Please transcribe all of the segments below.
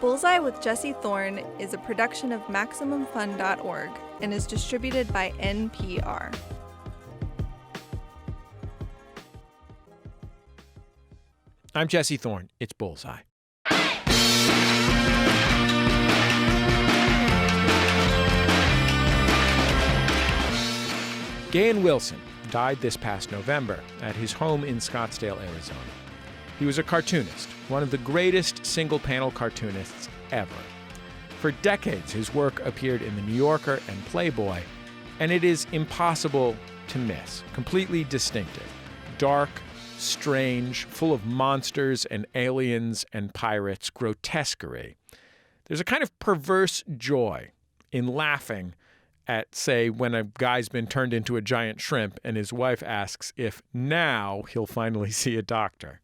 Bullseye with Jesse Thorn is a production of MaximumFun.org and is distributed by NPR. I'm Jesse Thorn. It's Bullseye. Gahan Wilson died this past November at his home in Scottsdale, Arizona. He was a cartoonist, one of the greatest single-panel cartoonists ever. For decades, his work appeared in The New Yorker and Playboy, and it is impossible to miss. Completely distinctive. Dark, strange, full of monsters and aliens and pirates, grotesquerie. There's a kind of perverse joy in laughing at, say, when a guy's been turned into a giant shrimp and his wife asks if now he'll finally see a doctor.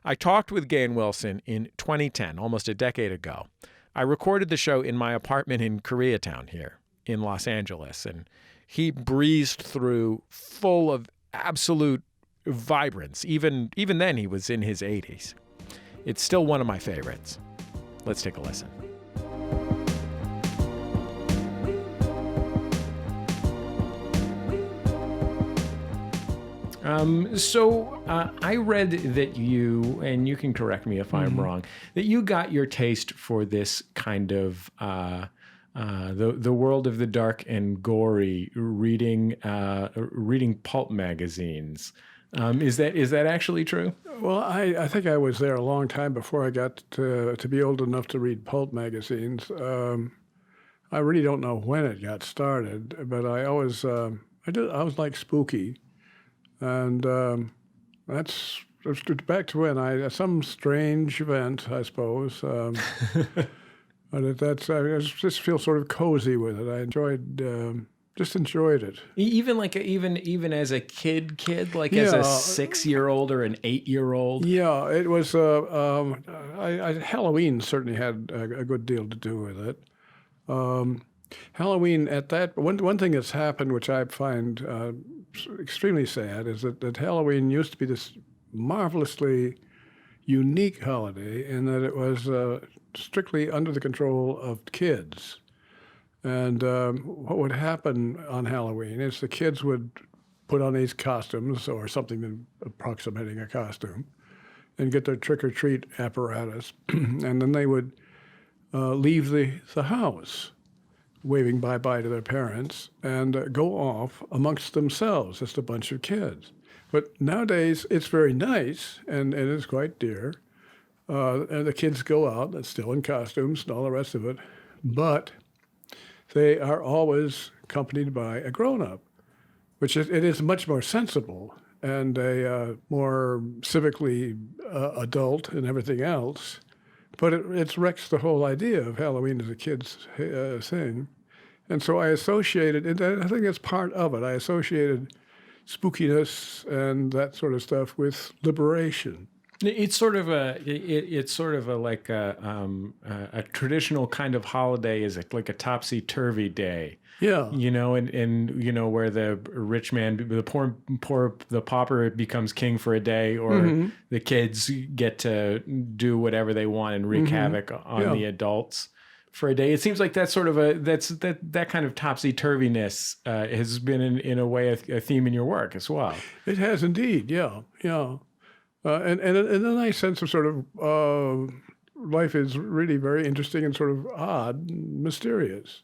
I talked with Gahan Wilson in 2010, almost a decade ago. I recorded the show in my apartment in Koreatown here in Los Angeles, and he breezed through full of absolute vibrance. Even then, he was in his 80s. It's still one of my favorites. Let's take a listen. I read that you, and you can correct me if I'm wrong, that you got your taste for this kind of the world of the dark and gory reading pulp magazines. Is that actually true? Well, I think I was there a long time before I got to be old enough to read pulp magazines. I really don't know when it got started, but I always was like spooky. And that's back to when some strange event, I suppose. But I just feel sort of cozy with it. I enjoyed it. Even as a kid, like as a 6-year-old or an 8-year-old. Yeah, it was. Halloween certainly had a good deal to do with it. Halloween at that one thing that's happened, which I find extremely sad, is that Halloween used to be this marvelously unique holiday in that it was strictly under the control of kids. And what would happen on Halloween is the kids would put on these costumes or something approximating a costume and get their trick-or-treat apparatus, and then they would leave the house, waving bye-bye to their parents, and go off amongst themselves, just a bunch of kids. But nowadays, it's very nice, and it's quite dear. And the kids go out, and still in costumes and all the rest of it, but they are always accompanied by a grown-up, which it is much more sensible and a more civically adult and everything else. But it wrecks the whole idea of Halloween as a kid's thing. And so I associated, and I think that's part of it, I associated spookiness and that sort of stuff with liberation. It's sort of a traditional kind of holiday, is like a topsy-turvy day. Yeah. And where the rich man, the pauper becomes king for a day, or the kids get to do whatever they want and wreak havoc on the adults for a day. It seems like that's sort of that kind of topsy-turviness has been in a way a theme in your work as well. It has indeed, yeah. And a nice sense of sort of life is really very interesting and sort of odd, and mysterious.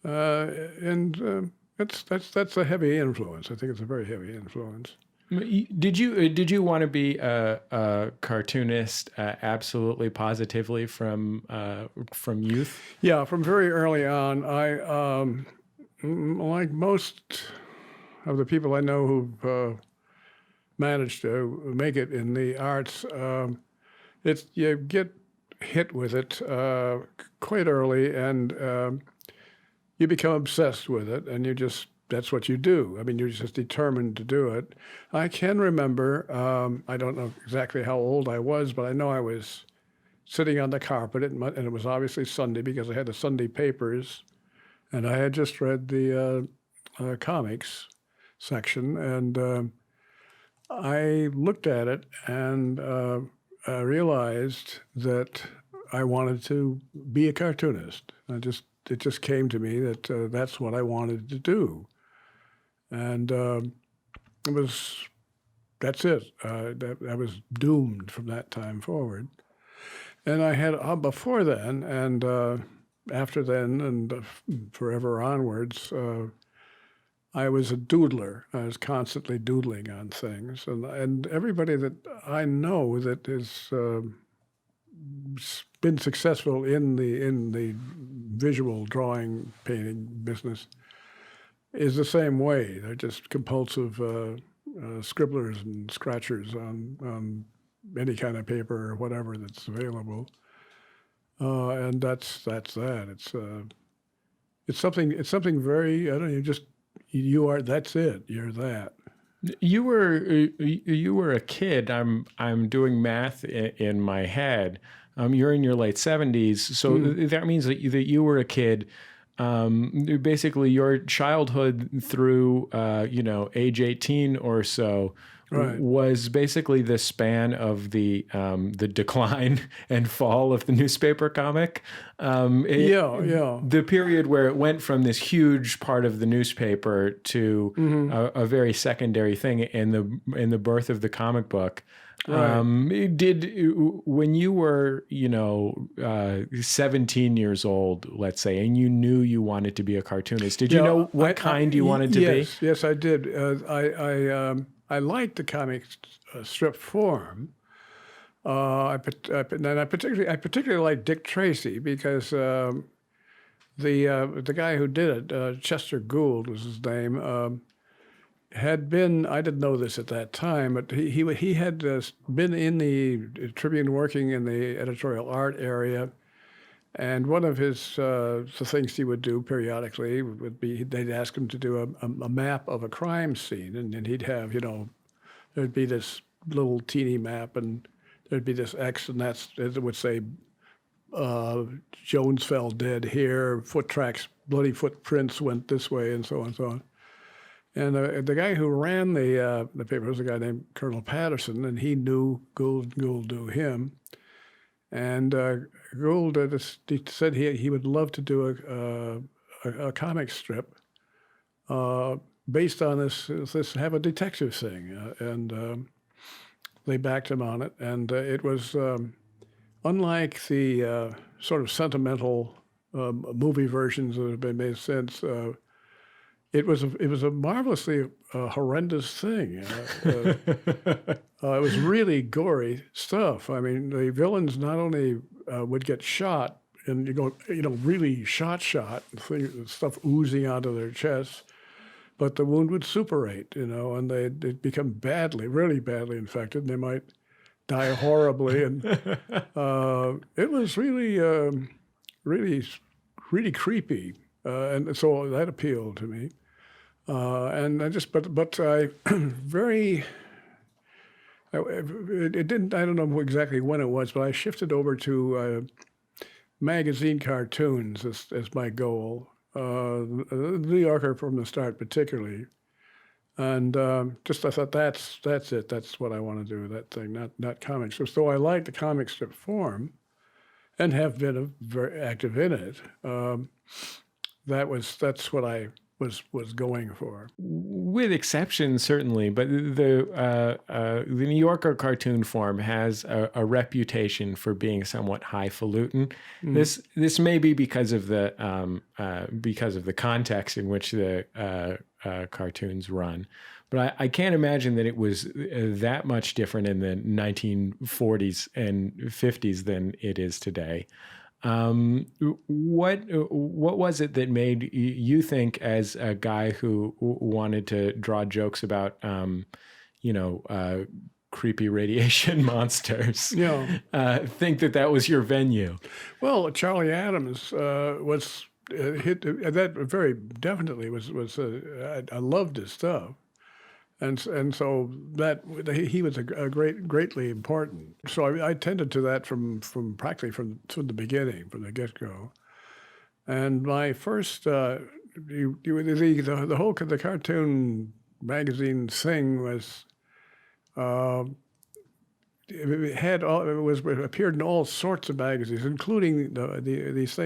And that's a heavy influence. I think it's a very heavy influence. Did you want to be a cartoonist absolutely positively from youth? Yeah, from very early on. I like most of the people I know who've managed to make it in the arts, you get hit with it quite early, and you become obsessed with it, and that's what you do. I mean, you're just determined to do it. I can remember, I don't know exactly how old I was, but I know I was sitting on the carpet, and it was obviously Sunday because I had the Sunday papers, and I had just read the comics section, and I looked at it and I realized that I wanted to be a cartoonist. It just came to me that that's what I wanted to do, and that's it. I was doomed from that time forward. And I had before then and after then and forever onwards. I was a doodler. I was constantly doodling on things, and everybody that I know that has been successful in the visual drawing painting business is the same way. They're just compulsive scribblers and scratchers on any kind of paper or whatever that's available, and that's that. It's something very, I don't know. You are. That's it. You're that. You were a kid. I'm doing math in my head. You're in your late 70s, so that means that you were a kid. Basically, your childhood through age 18 or so. Right. Was basically the span of the decline and fall of the newspaper comic. The period where it went from this huge part of the newspaper to a very secondary thing in the birth of the comic book. Right. When you were 17 years old, let's say, and you knew you wanted to be a cartoonist, did you know what kind you wanted to be? Yes, I did. I liked the comic strip form. I particularly liked Dick Tracy because the guy who did it, Chester Gould was his name, had been, I didn't know this at that time, but he had been in the Tribune working in the editorial art area. And one of the things he would do periodically would be they'd ask him to do a map of a crime scene, and he'd have, there'd be this little teeny map, and there'd be this X, and it would say, Jones fell dead here, foot tracks, bloody footprints went this way, and so on and so on. And the guy who ran the paper was a guy named Colonel Patterson, and he knew Gould knew him. And Gould he said he would love to do a comic strip based on this have a detective thing, and they backed him on it. And it was unlike the sort of sentimental movie versions that have been made since. It was a marvelously horrendous thing. It was really gory stuff. I mean, the villains not only would get shot and really shot, stuff oozing onto their chests, but the wound would suppurate, and they'd become really badly infected, and they might die horribly. And it was really, really creepy, and so that appealed to me. And it didn't, I don't know exactly when it was, but I shifted over to magazine cartoons as my goal. The New Yorker from the start particularly. And I thought that's it, that's what I want to do, that thing, not comics. So I like the comic strip form and have been very active in it. That's what I was going for. With exceptions, certainly, but the New Yorker cartoon form has a reputation for being somewhat highfalutin. This may be because of the context in which the cartoons run, but I can't imagine that it was that much different in the 1940s and 50s than it is today. What was it that made you think, as a guy who wanted to draw jokes about, creepy radiation monsters, think that was your venue? Well, Charlie Adams was hit that very definitely was I loved his stuff. And so that he was greatly important. So I tended to that from practically from the beginning, from the get-go. And my first the cartoon magazine thing was it appeared in all sorts of magazines, including these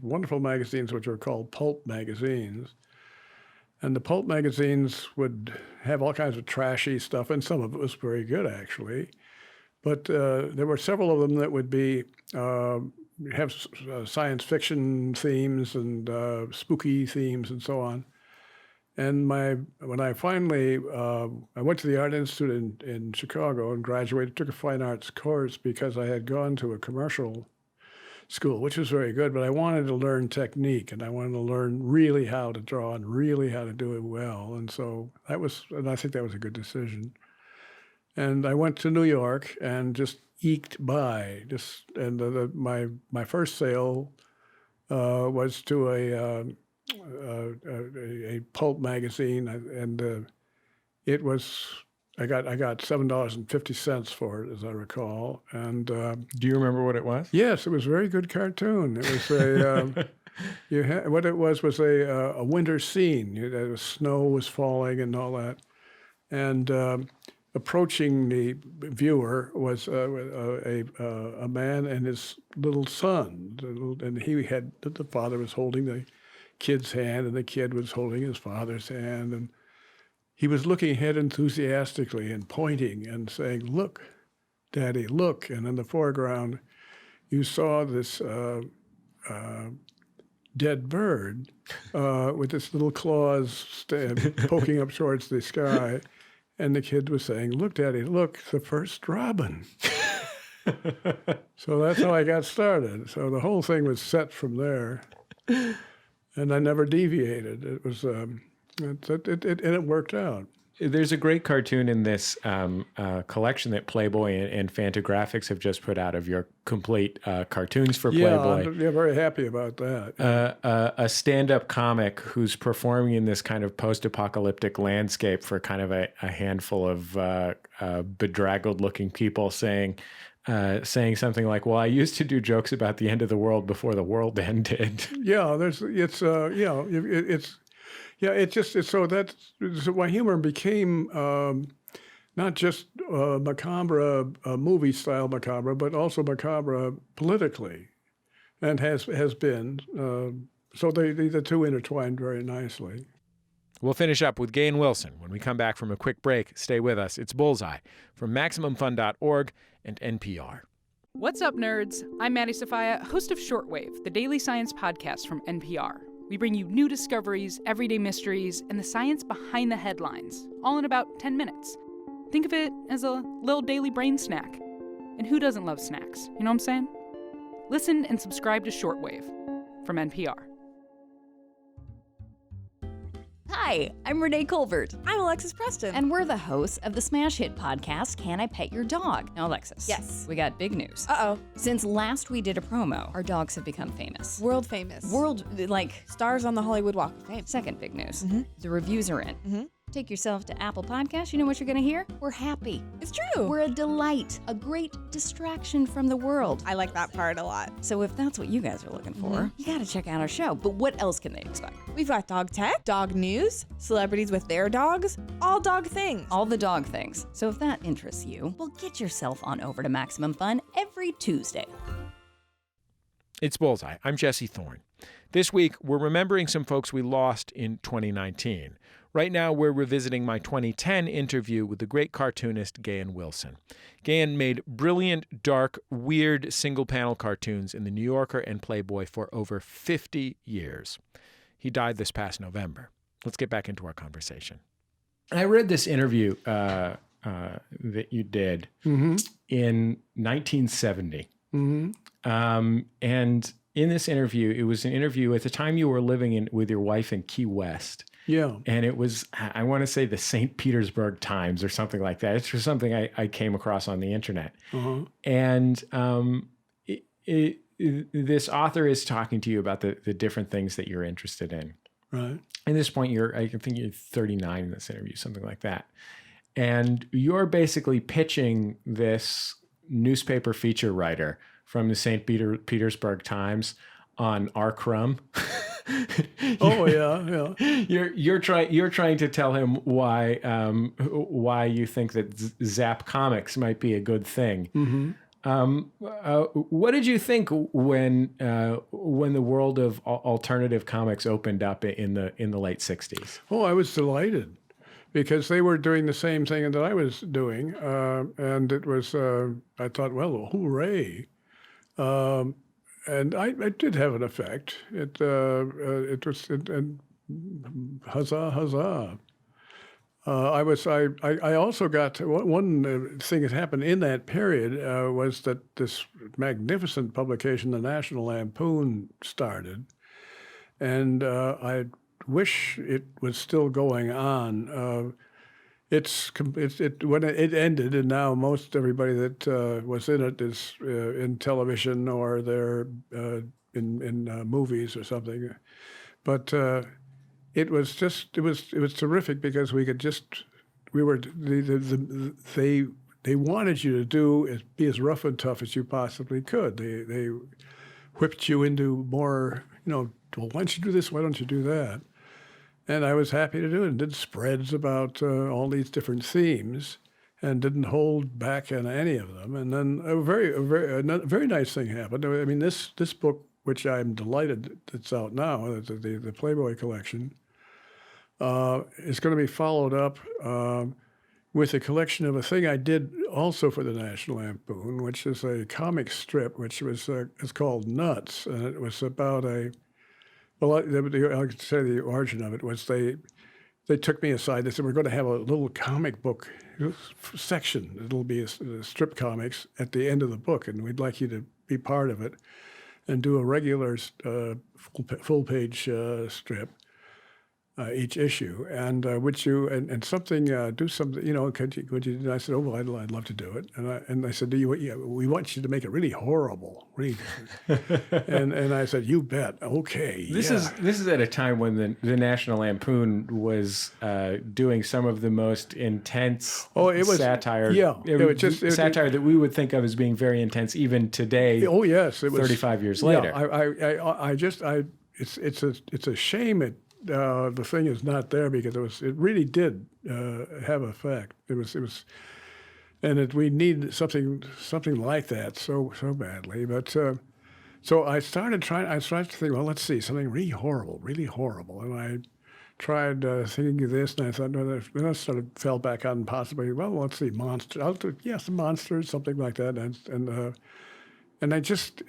wonderful magazines which are called pulp magazines. And the pulp magazines would have all kinds of trashy stuff, and some of it was very good, actually. But there were several of them that would be have science fiction themes and spooky themes and so on. And when I finally I went to the Art Institute in Chicago and graduated, took a fine arts course because I had gone to a commercial school, which was very good, but I wanted to learn technique, and I wanted to learn really how to draw and really how to do it well. And I think that was a good decision. And I went to New York and just eked by. My first sale was to a pulp magazine, and it was. I got $7.50 for it, as I recall. And do you remember what it was? Yes, it was a very good cartoon. It was what it was a winter scene. The snow was falling and all that, and approaching the viewer was a man and his little son, and the father was holding the kid's hand, and the kid was holding his father's hand, and he was looking ahead enthusiastically and pointing and saying, "Look, Daddy, look." And in the foreground, you saw this dead bird with its little claws poking up towards the sky. And the kid was saying, "Look, Daddy, look, the first robin." So that's how I got started. So the whole thing was set from there. And I never deviated. It was... and it worked out. There's a great cartoon in this collection that Playboy and Fantagraphics have just put out of your complete cartoons for Playboy. Yeah, very happy about that. A stand-up comic who's performing in this kind of post-apocalyptic landscape for kind of a handful of bedraggled-looking people saying something like, "Well, I used to do jokes about the end of the world before the world ended." Yeah, so my humor became not just macabre, movie style macabre, but also macabre politically, and has been. So the two intertwined very nicely. We'll finish up with Gahan Wilson when we come back from a quick break. Stay with us. It's Bullseye from MaximumFun.org and NPR. What's up, nerds? I'm Maddie Sofia, host of Shortwave, the daily science podcast from NPR. We bring you new discoveries, everyday mysteries, and the science behind the headlines, all in about 10 minutes. Think of it as a little daily brain snack. And who doesn't love snacks? You know what I'm saying? Listen and subscribe to Shortwave from NPR. Hi, I'm Renee Colbert. I'm Alexis Preston. And we're the hosts of the smash hit podcast, Can I Pet Your Dog? Now, Alexis. Yes. We got big news. Uh-oh. Since last we did a promo, our dogs have become famous. World famous. Stars on the Hollywood Walk of Fame. Second big news. Mm-hmm. The reviews are in. Mm-hmm. Take yourself to Apple Podcasts. You know what you're going to hear? We're happy. It's true. We're a delight, a great distraction from the world. I like that part a lot. So if that's what you guys are looking for, you got to check out our show. But what else can they expect? We've got dog tech, dog news, celebrities with their dogs, all dog things. All the dog things. So if that interests you, well, get yourself on over to Maximum Fun every Tuesday. It's Bullseye. I'm Jesse Thorn. This week, we're remembering some folks we lost in 2019. Right now, we're revisiting my 2010 interview with the great cartoonist Gahan Wilson. Gahan made brilliant, dark, weird single-panel cartoons in The New Yorker and Playboy for over 50 years. He died this past November. Let's get back into our conversation. I read this interview that you did in 1970. And in this interview, it was an interview at the time you were living with your wife in Key West. Yeah. And it was, I want to say, the St. Petersburg Times or something like that. It's just something I came across on the internet. And this author is talking to you about the different things that you're interested in. Right. At this point, I think you're 39 in this interview, something like that. And you're basically pitching this newspaper feature writer from the St. Petersburg Times on R. Crumb. Oh yeah, yeah. You're trying to tell him why you think that Zap Comics might be a good thing. Mm-hmm. What did you think when the world of alternative comics opened up in the late '60s? Oh, I was delighted because they were doing the same thing that I was doing, and it was. I thought, well, hooray! And I did have an effect. It was and huzzah, huzzah. I also got one thing that happened in that period was that this magnificent publication, the National Lampoon, started, and I wish it was still going on. When it ended, and now most everybody that was in it is in television or they're in movies or something, but. It was terrific because they wanted you to be as rough and tough as you possibly could. They whipped you into more, well, why don't you do this? Why don't you do that? And I was happy to do it and did spreads about all these different themes and didn't hold back on any of them. And then a very nice thing happened. I mean, this book, which I'm delighted it's out now, the Playboy collection, is going to be followed up with a collection of a thing I did also for the National Lampoon, which is a comic strip, which was it's called Nuts, and it was about I'll say the origin of it was they took me aside. They said, we're going to have a little comic book section. It'll be a strip comics at the end of the book, and we'd like you to be part of it and do a regular full-page strip. Each issue, and would you and something do something? Could you? And I said, oh well, I'd love to do it. And I said, we want you to make it really horrible, really. and I said, you bet. Okay. This is at a time when the National Lampoon was doing some of the most intense satire. Yeah, satire that we would think of as being very intense even today. Oh yes, it was 35 years later. Yeah, it's a shame the thing is not there because it really did have effect. It was, and we need something like that so badly. But so I started to think, well, let's see, something really horrible, and I tried thinking of this, and I thought, no, then I fell back on possibly, well, let's see, monsters. I'll do some monsters, something like that, and I just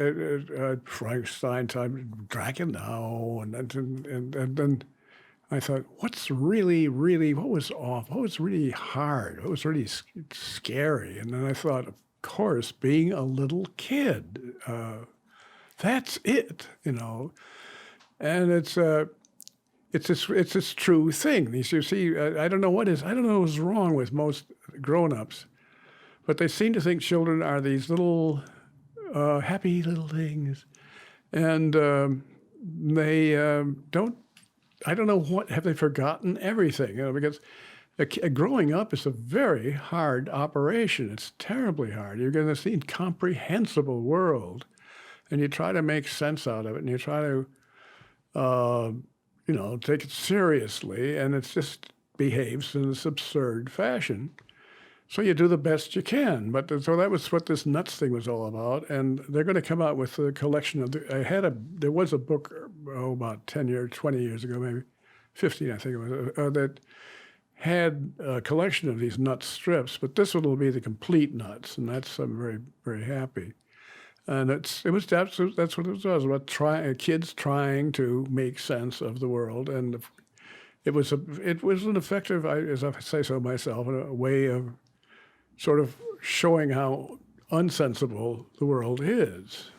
Frankenstein time, Dragon and then I thought, what was off? What was really hard? What was really scary? And then I thought, of course, being a little kid, that's it, And it's this true thing. You see, I don't know what's wrong with most grown-ups, but they seem to think children are these little happy little things, and they don't. I don't know what have they forgotten everything, because growing up is a very hard operation. It's terribly hard. You're going to see an incomprehensible world, and you try to make sense out of it, and you try to, take it seriously, and it just behaves in this absurd fashion. So you do the best you can. So that was what this Nuts thing was all about. And they're going to come out with a collection of, there was a book, about 20 years ago, maybe 15, I think it was, that had a collection of these Nuts strips, but this one will be the complete Nuts. And I'm very, very happy. And that's what it was about kids trying to make sense of the world. And it was an effective, as I say so myself, a way of sort of showing how unsensible the world is.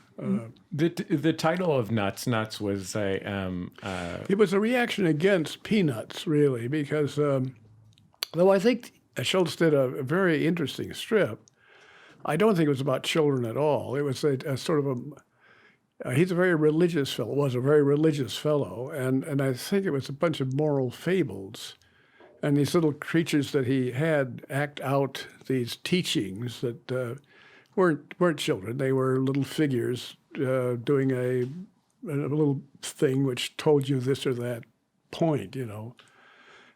The title of Nuts was it was a reaction against Peanuts, really, because though I think Schultz did a very interesting strip, I don't think it was about children at all. It was a sort of he's a very religious fellow, and I think it was a bunch of moral fables. And these little creatures that he had act out these teachings that weren't children. They were little figures doing little thing which told you this or that point,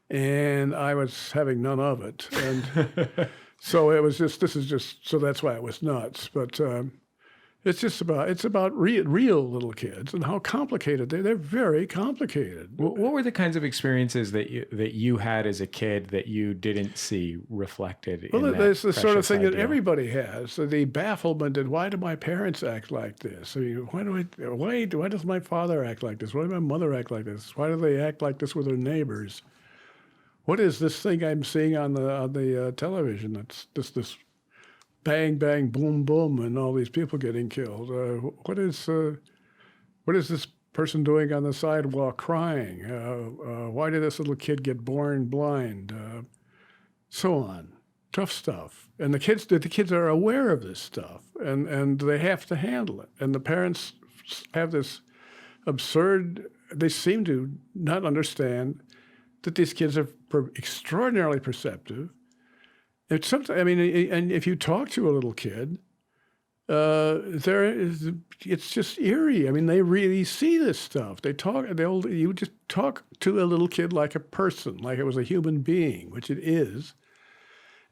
and I was having none of it. And so it was so that's why it was nuts. But it's about real little kids and how complicated they're very complicated. What were the kinds of experiences that you had as a kid that you didn't see reflected in that there's the sort of thing ideal? that everybody has, the bafflement and why do my parents act like this? I mean, why does my father act like this? Why does my mother act like this? Why do they act like this with their neighbors? What is this thing I'm seeing on the television? That's just this bang, bang, boom, boom, and all these people getting killed. What is this person doing on the sidewalk crying? Why did this little kid get born blind? So on. Tough stuff. And the kids are aware of this stuff, and they have to handle it. And the parents have this absurd, they seem to not understand that these kids are extraordinarily perceptive. And if you talk to a little kid, it's just eerie. I mean, they really see this stuff. You just talk to a little kid like a person, like it was a human being, which it is,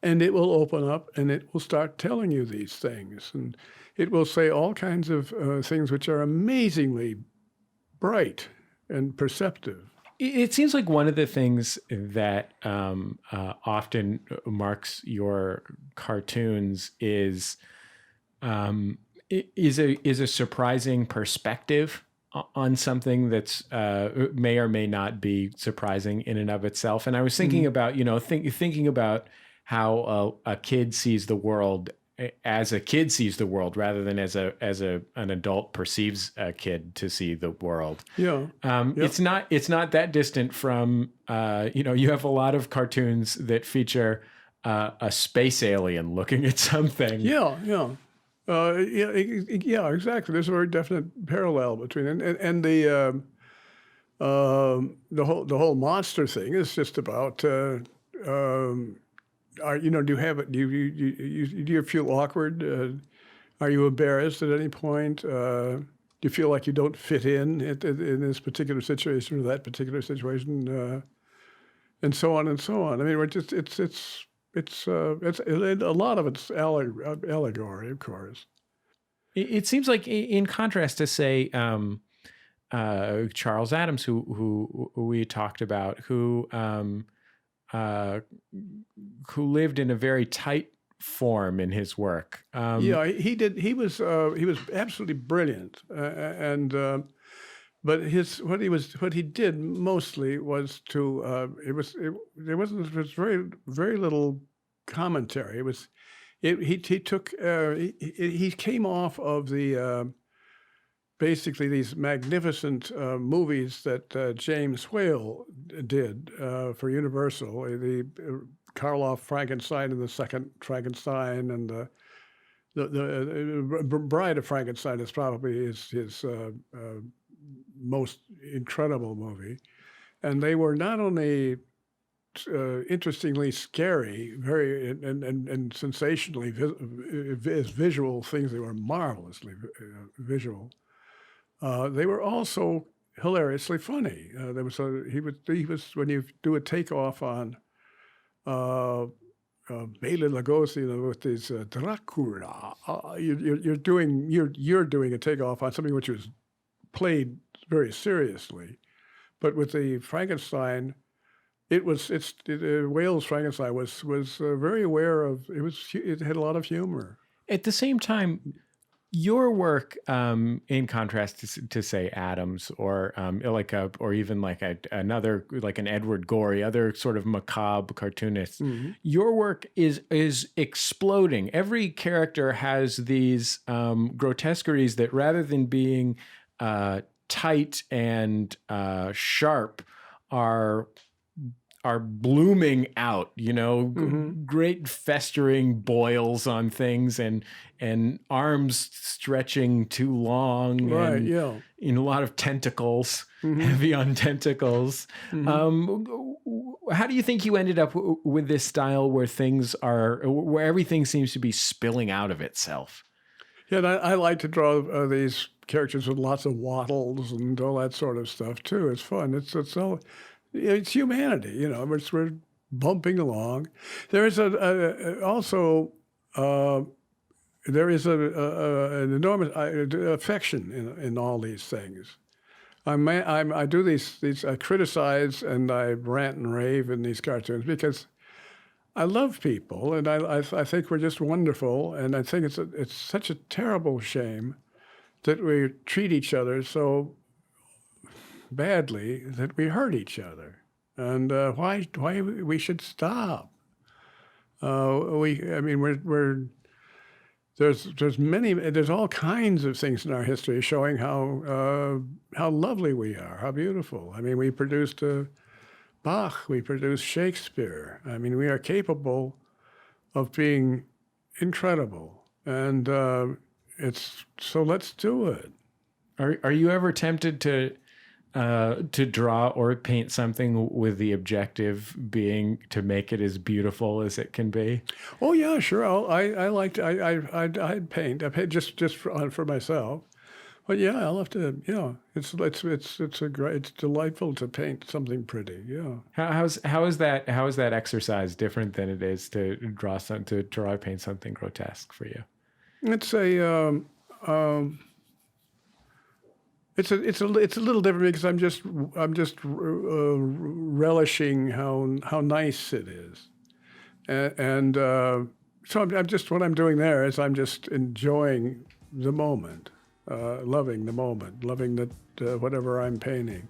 and it will open up and it will start telling you these things, and it will say all kinds of things which are amazingly bright and perceptive. It seems like one of the things that often marks your cartoons is a surprising perspective on something that's may or may not be surprising in and of itself. And I was thinking about, thinking about how a kid sees the world as a kid sees the world rather than as an adult perceives a kid to see the world. Yeah. It's not that distant from, you have a lot of cartoons that feature a space alien looking at something. Yeah, exactly. There's a very definite parallel between it. And the whole monster thing is just about, do you feel awkward? Are you embarrassed at any point? Do you feel like you don't fit in this particular situation or that particular situation? And so on and so on. I mean, it's a lot of it's allegory, of course. It seems like, in contrast to, say, Charles Addams, who we talked about, who lived in a very tight form in his work. He did. He was absolutely brilliant, but what he did mostly was to there was very little commentary. He came off of the basically these magnificent movies that James Whale did for Universal, the Karloff Frankenstein and the Second Frankenstein, and the Bride of Frankenstein is probably his most incredible movie. And they were not only interestingly scary, very and sensationally as visual things, they were marvelously visual. They were also hilariously funny. He was when you do a takeoff on Bela Lugosi with his Dracula, you're doing a takeoff on something which was played very seriously, but with the Frankenstein, Whale's Frankenstein was very aware of it had a lot of humor. At the same time, your work, in contrast to say Addams or or even another like an Edward Gorey, other sort of macabre cartoonists, your work is exploding. Every character has these grotesqueries that, rather than being tight and sharp, are blooming out, great festering boils on things and arms stretching too long. Right, and, yeah. A lot of tentacles, heavy on tentacles. How do you think you ended up with this style where everything seems to be spilling out of itself? Yeah, and I like to draw these characters with lots of wattles and all that sort of stuff too. It's fun. It's all, it's humanity. You know, we're bumping along. There is also there is an enormous affection in all these things. I do these. I criticize and I rant and rave in these cartoons because I love people, and I think we're just wonderful, and I think it's such a terrible shame that we treat each other so badly that we hurt each other, and why we should stop. There's all kinds of things in our history showing how lovely we are, how beautiful. I mean, we produced Bach, we produced Shakespeare. I mean, we are capable of being incredible, and so let's do it. Are you ever tempted to draw or paint something with the objective being to make it as beautiful as it can be? Oh yeah, sure. I'd paint. I paint just for myself. But yeah, I'll have to. Yeah, it's delightful to paint something pretty. Yeah. How is that exercise different than it is to draw or paint something grotesque for you? It's a little different because I'm just relishing how nice it is, and so I'm just what I'm doing there is I'm just enjoying the moment. Loving the moment, loving that whatever I'm painting,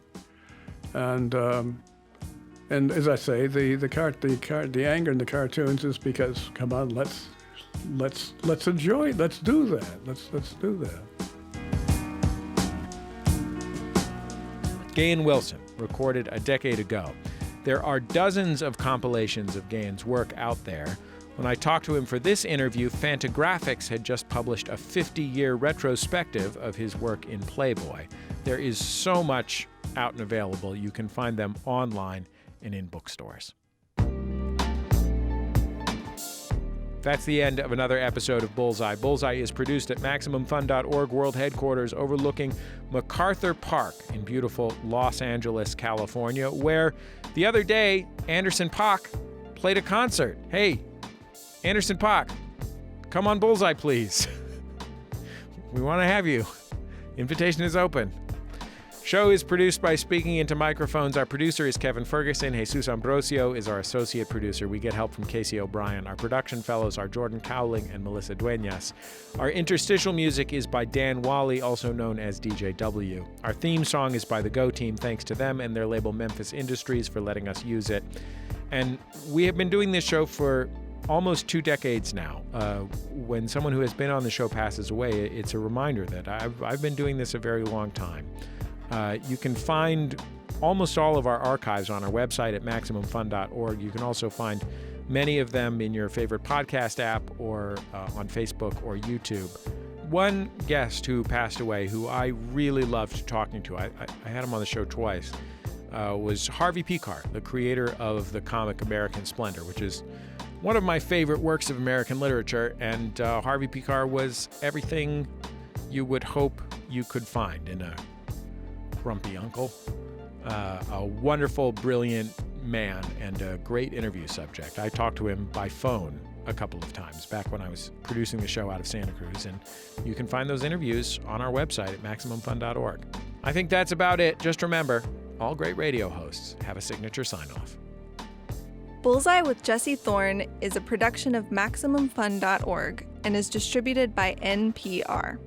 and as I say, the anger in the cartoons is because come on, let's enjoy it. Let's do that. Let's do that. Gahan Wilson, recorded a decade ago. There are dozens of compilations of Gahan's work out there. When I talked to him for this interview, Fantagraphics had just published a 50-year retrospective of his work in Playboy. There is so much out and available. You can find them online and in bookstores. That's the end of another episode of Bullseye. Bullseye is produced at MaximumFun.org world headquarters overlooking MacArthur Park in beautiful Los Angeles, California, where the other day Anderson .Paak played a concert. Hey, Anderson .Paak, come on Bullseye, please. We want to have you. Invitation is open. Show is produced by Speaking Into Microphones. Our producer is Kevin Ferguson. Jesus Ambrosio is our associate producer. We get help from Casey O'Brien. Our production fellows are Jordan Cowling and Melissa Duenas. Our interstitial music is by Dan Wally, also known as DJ W. Our theme song is by the Go Team. Thanks to them and their label Memphis Industries for letting us use it. And we have been doing this show for almost 2 decades now. When someone who has been on the show passes away, it's a reminder that I've been doing this a very long time. You can find almost all of our archives on our website at MaximumFun.org. You can also find many of them in your favorite podcast app or on Facebook or YouTube. One guest who passed away who I really loved talking to, I had him on the show twice, was Harvey Pekar, the creator of the comic American Splendor, which is one of my favorite works of American literature. And Harvey Pekar was everything you would hope you could find in a grumpy uncle, a wonderful, brilliant man, and a great interview subject. I talked to him by phone a couple of times back when I was producing the show out of Santa Cruz, and you can find those interviews on our website at MaximumFun.org. I think that's about it. Just remember, all great radio hosts have a signature sign-off. Bullseye with Jesse Thorn is a production of MaximumFun.org and is distributed by NPR.